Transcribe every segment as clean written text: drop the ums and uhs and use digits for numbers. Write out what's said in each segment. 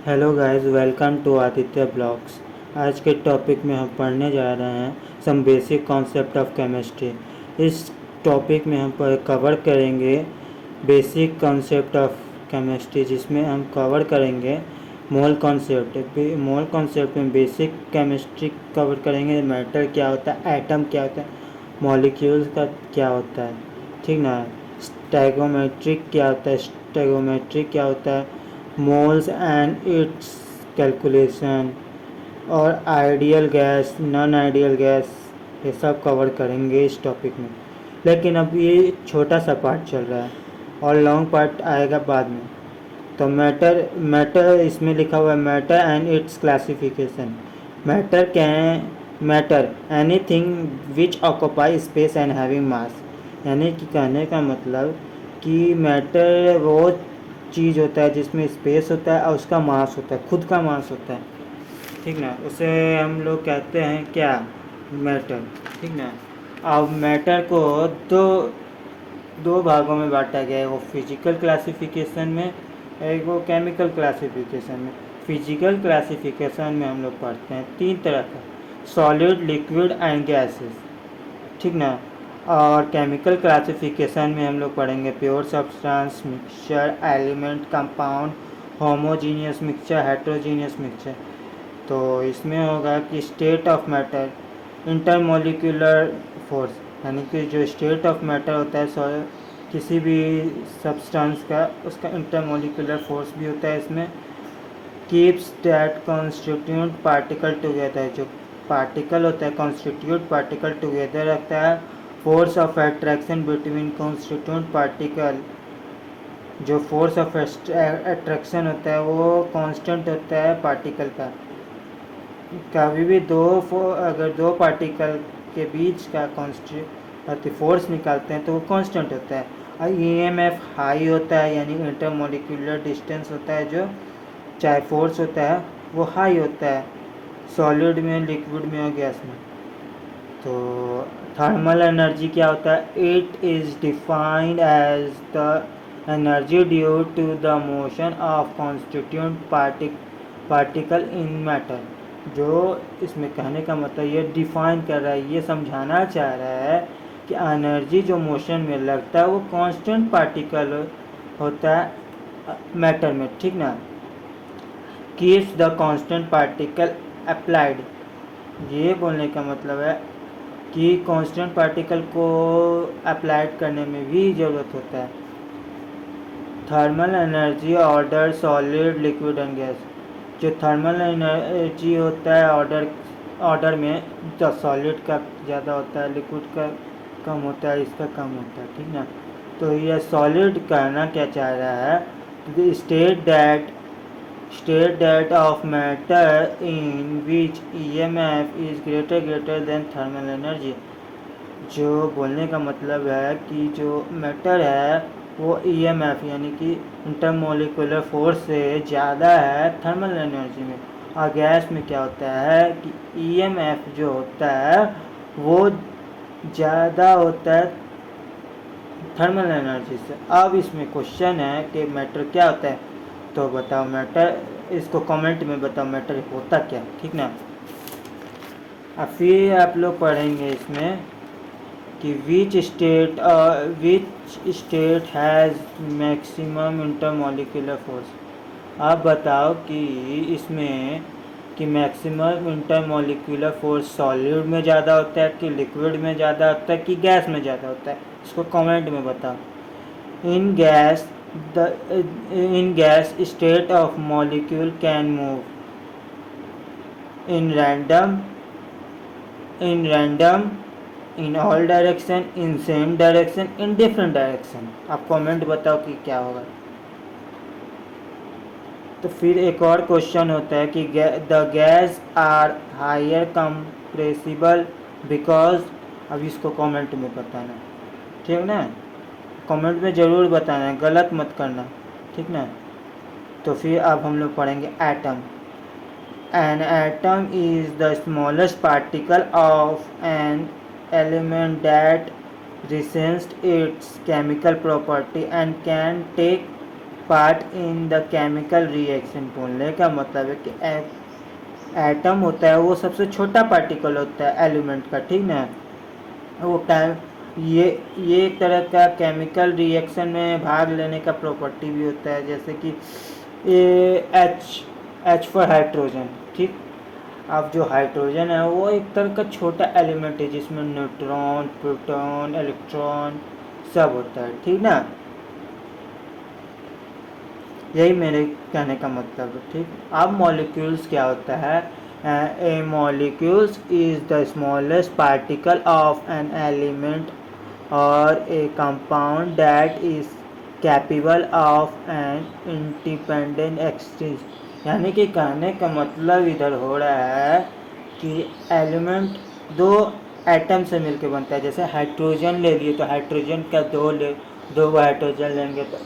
Hello guys, welcome to Aditya blogs. आज के topic में हम पढ़ने जा रहे हैं some basic concept of chemistry. इस टॉपिक में हम कवर करेंगे बेसिक कॉन्सेप्ट ऑफ केमिस्ट्री, जिसमें हम कवर करेंगे मोल कॉन्सेप्ट। मोल कॉन्सेप्ट में बेसिक केमिस्ट्री कवर करेंगे। मैटर क्या होता है, एटम क्या होता है, मॉलिक्यूल्स का क्या होता है, ठीक ना। स्टैगोमेट्रिक क्या होता है, स्टैगोमेट्रिक क्या होता है, मोल्स एंड इट्स कैलकुलेशन, और ideal gas, non ideal gas, ये सब कवर करेंगे इस टॉपिक में। लेकिन अब ये छोटा सा पार्ट चल रहा है और लॉन्ग पार्ट आएगा बाद में। तो मैटर मैटर इसमें लिखा हुआ है matter and it's classification. Matter क्या है? Matter anything which occupy space and having mass. यानी कि कहने का मतलब कि मैटर वो चीज़ होता है जिसमें स्पेस होता है और उसका मास होता है, खुद का मास होता है, ठीक ना। उसे हम लोग कहते हैं क्या? मैटर, ठीक ना। अब मैटर को दो दो भागों में बांटा गया है, वो फिजिकल क्लासिफिकेशन में, एक वो केमिकल क्लासिफिकेशन में। फिजिकल क्लासिफिकेशन में हम लोग पढ़ते हैं तीन तरह का: सॉलिड, लिक्विड एंड गैसेस, ठीक ना। और केमिकल क्लासिफिकेशन में हम लोग पढ़ेंगे pure substance, mixture, element, compound, homogeneous mixture, heterogeneous mixture. तो इसमें होगा कि state of matter, intermolecular force, यानी कि जो स्टेट ऑफ मैटर होता है किसी भी सब्सटेंस का, उसका इंटरमोलिकुलर फोर्स भी होता है इसमें। Keeps that constitute particle together, जो पार्टिकल होता है कॉन्स्टिट्यूट पार्टिकल टुगेदर रखता है। Force of attraction between constitute particle, जो फोर्स ऑफ अट्रैक्शन होता है वो कांस्टेंट होता है पार्टिकल का। कभी भी अगर दो पार्टिकल के बीच का कांस्टेंट फोर्स निकालते हैं तो वो कांस्टेंट होता है। और ईएमएफ हाई होता है, यानी इंटरमोलिकुलर डिस्टेंस होता है, जो चाहे फोर्स होता है वो हाई होता है, सॉलिड में, लिक्विड में और गैस में। तो थर्मल एनर्जी क्या होता है? It is defined as the energy due to the motion of constituent particle in matter. जो इसमें कहने का मतलब ये डिफाइन कर रहा है, ये समझाना चाह रहा है कि एनर्जी जो मोशन में लगता है वो कांस्टेंट पार्टिकल होता है मैटर में, ठीक ना। Keeps the constant particle applied, ये बोलने का मतलब है कि कांस्टेंट पार्टिकल को अप्लाइड करने में भी ज़रूरत होता है। Thermal energy order solid, liquid and gas. जो थर्मल एनर्जी होता है ऑर्डर में, तो सॉलिड का ज़्यादा होता है, लिक्विड का कम होता है, इसका कम होता है, ठीक ना। तो यह सॉलिड कहना क्या चाह रहा है? State that of matter in which EMF is greater than thermal energy. जो बोलने का मतलब है कि जो मैटर है वो ईएमएफ यानी कि इंटरमोलिकुलर फोर्स से ज़्यादा है थर्मल एनर्जी में। और गैस में क्या होता है कि ईएमएफ जो होता है वो ज़्यादा होता है थर्मल एनर्जी से। अब इसमें क्वेश्चन है कि मैटर क्या होता है, तो बताओ मैटर, इसको कमेंट में बताओ मैटर होता क्या, ठीक ना। अब फिर आप लोग पढ़ेंगे इसमें कि which state has maximum intermolecular force. आप बताओ कि इसमें कि मैक्सिमम इंटरमोलिकुलर फोर्स सॉलिड में ज़्यादा होता है कि लिक्विड में ज़्यादा होता है कि गैस में ज़्यादा होता है, इसको कमेंट में बताओ। इन gas state of molecule can move in random in all direction, in same direction, in different direction. आप कमेंट बताओ कि क्या होगा। तो फिर एक और क्वेश्चन होता है कि the gas are higher compressible because. अब इसको कमेंट में बताना, ठीक ना। कमेंट में ज़रूर बताना, गलत मत करना, ठीक ना। तो फिर अब हम लोग पढ़ेंगे atom. An atom is the smallest particle of an element that resists its chemical property and can take part in the chemical reaction. बोलने का मतलब है कि एटम होता है वो सबसे छोटा पार्टिकल होता है एलिमेंट का, ठीक ना। वो ये एक तरह का केमिकल रिएक्शन में भाग लेने का प्रॉपर्टी भी होता है, जैसे कि एच फॉर हाइड्रोजन, ठीक। अब जो हाइड्रोजन है वो एक तरह का छोटा एलिमेंट है जिसमें न्यूट्रॉन, प्रोटॉन, इलेक्ट्रॉन सब होता है, ठीक ना। यही मेरे कहने का मतलब है, ठीक। अब मॉलिक्यूल्स क्या होता है? A molecules is the smallest particle of an element और a compound that is capable of an independent exchange. यानी कि कहने का मतलब इधर हो रहा है कि एलिमेंट दो एटम से मिलकर बनता है। जैसे हाइड्रोजन ले लिए तो हाइड्रोजन का दो हाइड्रोजन लेंगे तो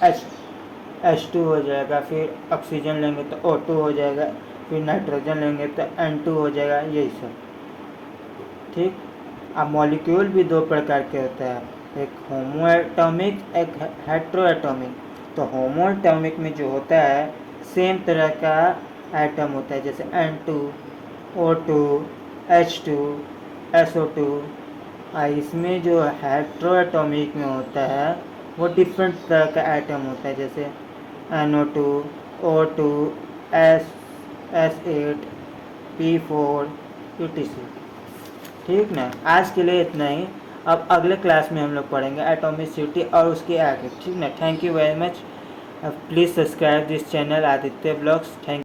H2 हो जाएगा, फिर ऑक्सीजन लेंगे तो O2 हो जाएगा, फिर नाइट्रोजन लेंगे तो N2 हो जाएगा, यही सब, ठीक। अब मॉलिक्यूल भी दो प्रकार के होते हैं, एक होमो एटॉमिक, एक हेट्रो एटॉमिक। तो होमो एटॉमिक में जो होता है सेम तरह का एटम होता है, जैसे N2, O2, H2, SO2। इसमें जो हेट्रो एटॉमिक में होता है वो डिफरेंट तरह का एटम होता है, जैसे NO2, O2, S8, P4 etc। ठीक ना। आज के लिए इतना ही। अब अगले क्लास में हम लोग पढ़ेंगे एटॉमिसिटी और उसके आगे, ठीक ना। Thank you very much. Please subscribe this channel Aditya blogs. Thank